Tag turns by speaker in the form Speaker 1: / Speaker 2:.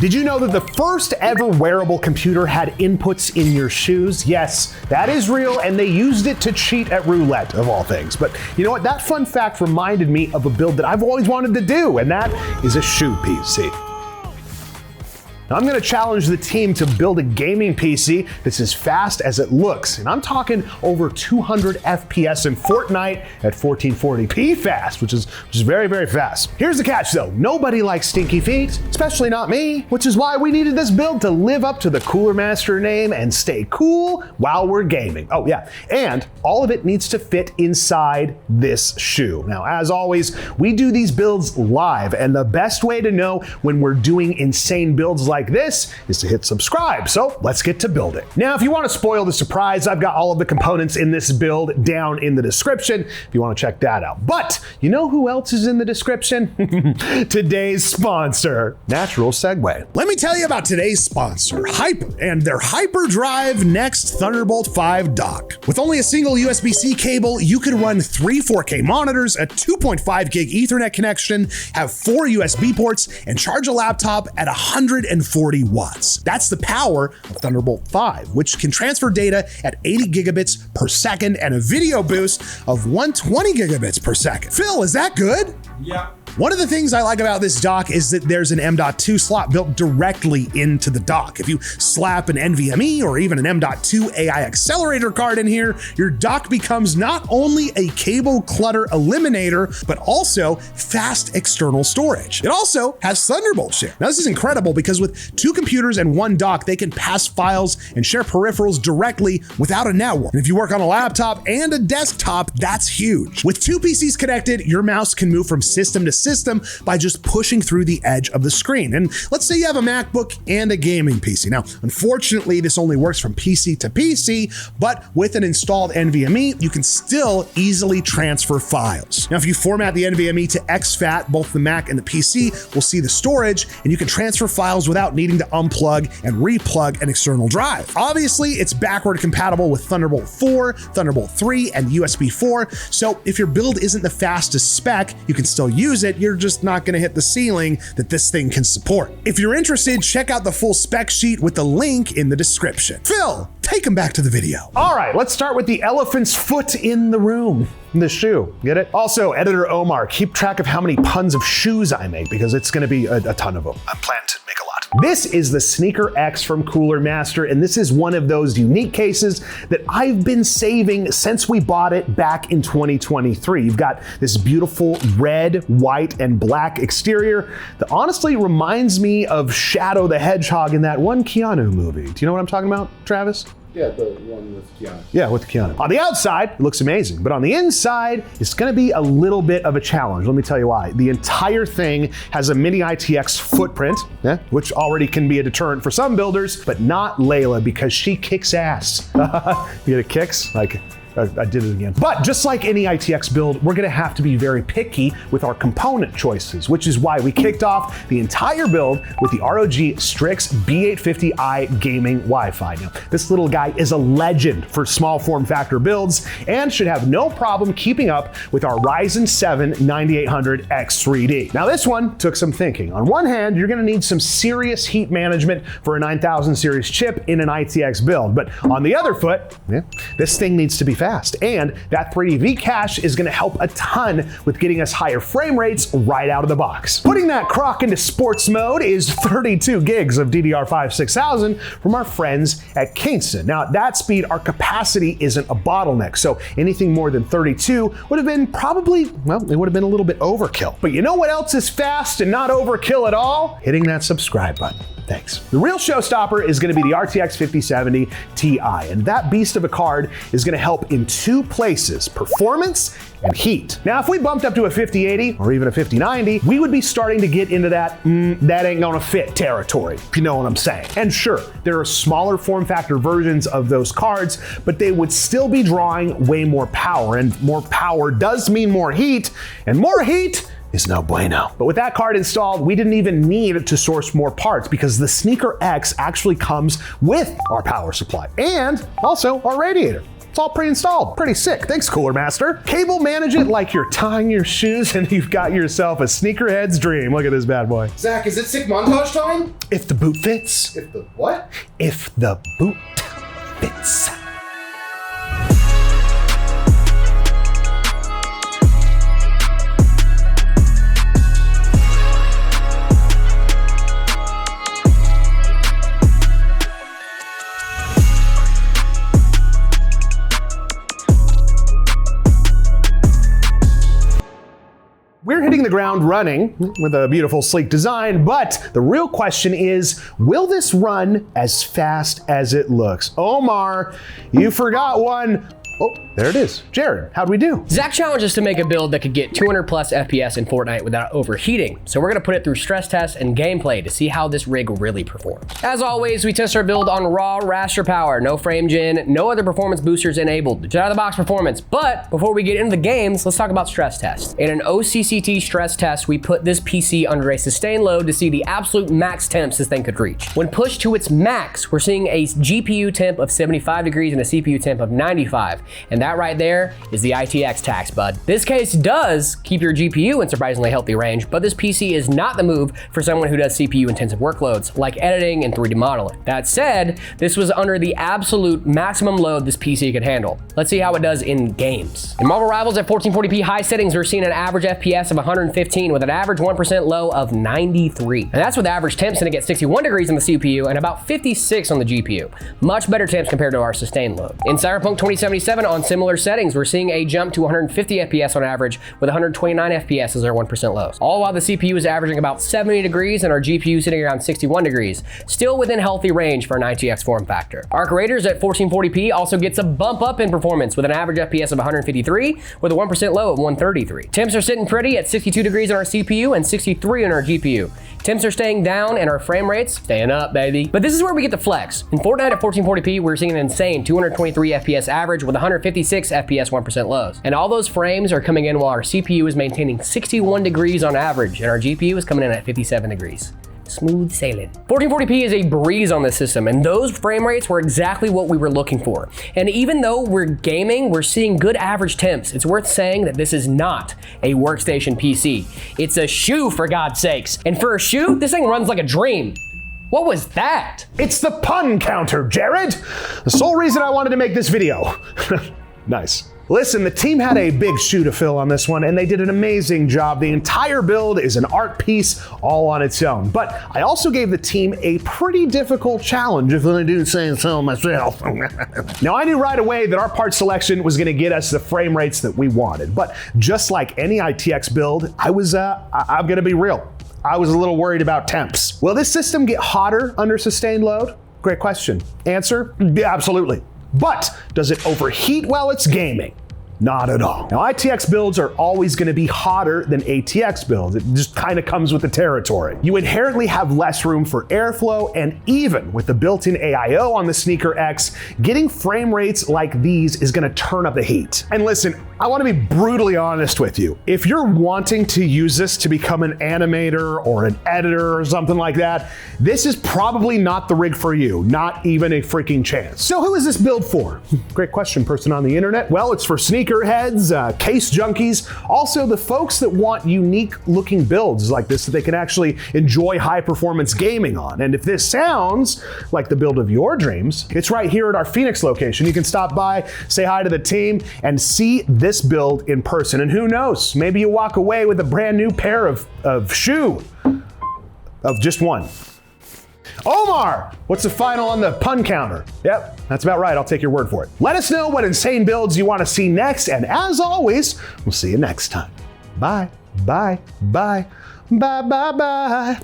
Speaker 1: Did you know that the first ever wearable computer had inputs in your shoes? Yes, that is real, and they used it to cheat at roulette, of all things. But you know what? That fun fact reminded me of a build that I've always wanted to do, and that is a shoe PC. Now, I'm gonna challenge the team to build a gaming PC that's as fast as it looks. And I'm talking over 200 FPS in Fortnite at 1440p fast, which is very, very fast. Here's the catch though, nobody likes stinky feet, especially not me, which is why we needed this build to live up to the Cooler Master name and stay cool while we're gaming. Oh yeah, and all of it needs to fit inside this shoe. Now, as always, we do these builds live, and the best way to know when we're doing insane builds like this is to hit subscribe. So let's get to building. Now, if you want to spoil the surprise, I've got all of the components in this build down in the description if you want to check that out. But you know who else is in the description? Today's sponsor. Natural segue. Let me tell you about today's sponsor, Hyper, and their Hyperdrive Next Thunderbolt 5 dock. With only a single USB-C cable, you can run 3 4K monitors, a 2.5 gig Ethernet connection, have 4 USB ports, and charge a laptop at 140 watts. That's the power of Thunderbolt 5, which can transfer data at 80 gigabits per second and a video boost of 120 gigabits per second. Phil, is that good?
Speaker 2: Yeah.
Speaker 1: One of the things I like about this dock is that there's an M.2 slot built directly into the dock. If you slap an NVMe or even an M.2 AI accelerator card in here, your dock becomes not only a cable clutter eliminator, but also fast external storage. It also has Thunderbolt share. Now this is incredible because with 2 computers and 1 dock, they can pass files and share peripherals directly without a network. And if you work on a laptop and a desktop, that's huge. With 2 PCs connected, your mouse can move from system to system by just pushing through the edge of the screen. And let's say you have a MacBook and a gaming PC. Now, unfortunately, this only works from PC to PC, but with an installed NVMe, you can still easily transfer files. Now, if you format the NVMe to exFAT, both the Mac and the PC will see the storage, and you can transfer files without needing to unplug and replug an external drive. Obviously, it's backward compatible with Thunderbolt 4, Thunderbolt 3, and USB 4, so if your build isn't the fastest spec, you can still use it. You're just not gonna hit the ceiling that this thing can support. If you're interested, check out the full spec sheet with the link in the description. Phil, take him back to the video. All right, let's start with the elephant's foot in the room. The shoe, get it? Also, editor Omar, keep track of how many puns of shoes I make because it's gonna be a ton of them. I'm planning to make a lot. This is the Sneaker X from Cooler Master, and this is one of those unique cases that I've been saving since we bought it back in 2023. You've got this beautiful red, white, and black exterior that honestly reminds me of Shadow the Hedgehog in that one Keanu movie. Do you know what I'm talking about, Travis?
Speaker 2: Yeah, the one with Keanu.
Speaker 1: Yeah, with Keanu. On the outside, it looks amazing, but on the inside, it's gonna be a little bit of a challenge. Let me tell you why. The entire thing has a mini ITX footprint, which already can be a deterrent for some builders, but not Layla because she kicks ass. You get a kicks? Like, I did it again. But just like any ITX build, we're gonna have to be very picky with our component choices, which is why we kicked off the entire build with the ROG Strix B850i gaming Wi-Fi. Now, this little guy is a legend for small form factor builds and should have no problem keeping up with our Ryzen 7 9800X3D. Now, this one took some thinking. On one hand, you're gonna need some serious heat management for a 9000 series chip in an ITX build, but on the other foot, this thing needs to be fast. And that 3D cache is gonna help a ton with getting us higher frame rates right out of the box. Putting that crock into sports mode is 32 gigs of DDR5 6000 from our friends at Kingston. Now at that speed, our capacity isn't a bottleneck, so anything more than 32 would have been probably, well, it would have been a little bit overkill. But you know what else is fast and not overkill at all? Hitting that subscribe button. Thanks. The real showstopper is gonna be the RTX 5070 Ti, and that beast of a card is gonna help in 2 places, performance and heat. Now, if we bumped up to a 5080 or even a 5090, we would be starting to get into that that ain't gonna fit territory, if you know what I'm saying. And sure, there are smaller form factor versions of those cards, but they would still be drawing way more power, and more power does mean more heat, and more heat is no bueno. But with that card installed, we didn't even need to source more parts because the Sneaker X actually comes with our power supply and also our radiator. It's all pre-installed. Pretty sick. Thanks, Cooler Master. Cable manage it like you're tying your shoes and you've got yourself a sneakerhead's dream. Look at this bad boy.
Speaker 2: Zach, is it sick montage time?
Speaker 1: If the boot fits.
Speaker 2: If the what?
Speaker 1: If the boot fits. We're hitting the ground running with a beautiful, sleek design, but the real question is, will this run as fast as it looks? Omar, you forgot one. Oh, there it is. Jared, how'd we do?
Speaker 3: Zach challenged us to make a build that could get 200 plus FPS in Fortnite without overheating. So we're gonna put it through stress tests and gameplay to see how this rig really performs. As always, we test our build on raw raster power, no frame gen, no other performance boosters enabled. Just out of the box performance. But before we get into the games, let's talk about stress tests. In an OCCT stress test, we put this PC under a sustained load to see the absolute max temps this thing could reach. When pushed to its max, we're seeing a GPU temp of 75 degrees and a CPU temp of 95. And that right there is the ITX tax, bud. This case does keep your GPU in surprisingly healthy range, but this PC is not the move for someone who does CPU intensive workloads like editing and 3D modeling. That said, this was under the absolute maximum load this PC could handle. Let's see how it does in games. In Marvel Rivals at 1440p high settings, we're seeing an average FPS of 115 with an average 1% low of 93. And that's with average temps sitting at 61 degrees on the CPU and about 56 on the GPU. Much better temps compared to our sustained load. In Cyberpunk 2077 on similar settings, we're seeing a jump to 150 FPS on average with 129 FPS as our 1% lows. All while the CPU is averaging about 70 degrees and our GPU sitting around 61 degrees. Still within healthy range for an ITX form factor. Arc Raiders at 1440p also gets a bump up in performance with an average FPS of 153 with a 1% low of 133. Temps are sitting pretty at 62 degrees on our CPU and 63 on our GPU. Temps are staying down and our frame rates staying up, baby. But this is where we get the flex. In Fortnite at 1440p, we're seeing an insane 223 FPS average with 156 FPS 1% lows. And all those frames are coming in while our CPU is maintaining 61 degrees on average and our GPU is coming in at 57 degrees. Smooth sailing. 1440p is a breeze on this system, and those frame rates were exactly what we were looking for. And even though we're gaming, we're seeing good average temps. It's worth saying that this is not a workstation PC. It's a shoe, for God's sakes. And for a shoe, this thing runs like a dream. What was that?
Speaker 1: It's the pun counter, Jared. The sole reason I wanted to make this video. Nice. Listen, the team had a big shoe to fill on this one, and they did an amazing job. The entire build is an art piece all on its own. But I also gave the team a pretty difficult challenge, if I do say so myself. Now, I knew right away that our part selection was gonna get us the frame rates that we wanted. But just like any ITX build, I'm gonna be real. I was a little worried about temps. Will this system get hotter under sustained load? Great question. Answer, yeah, absolutely. But does it overheat while it's gaming? Not at all. Now, ITX builds are always going to be hotter than ATX builds. It just kind of comes with the territory. You inherently have less room for airflow, and even with the built-in AIO on the Sneaker X, getting frame rates like these is going to turn up the heat. And listen, I want to be brutally honest with you. If you're wanting to use this to become an animator or an editor or something like that, this is probably not the rig for you. Not even a freaking chance. So who is this build for? Great question, person on the internet. Well, it's for sneakerheads, case junkies, also the folks that want unique looking builds like this that they can actually enjoy high performance gaming on. And if this sounds like the build of your dreams, it's right here at our Phoenix location. You can stop by, say hi to the team, and see this build in person. And who knows, maybe you walk away with a brand new pair of shoe, of just one. Omar, what's the final on the pun counter? Yep, that's about right. I'll take your word for it. Let us know what insane builds you want to see next. And as always, we'll see you next time. Bye, bye, bye, bye, bye, bye.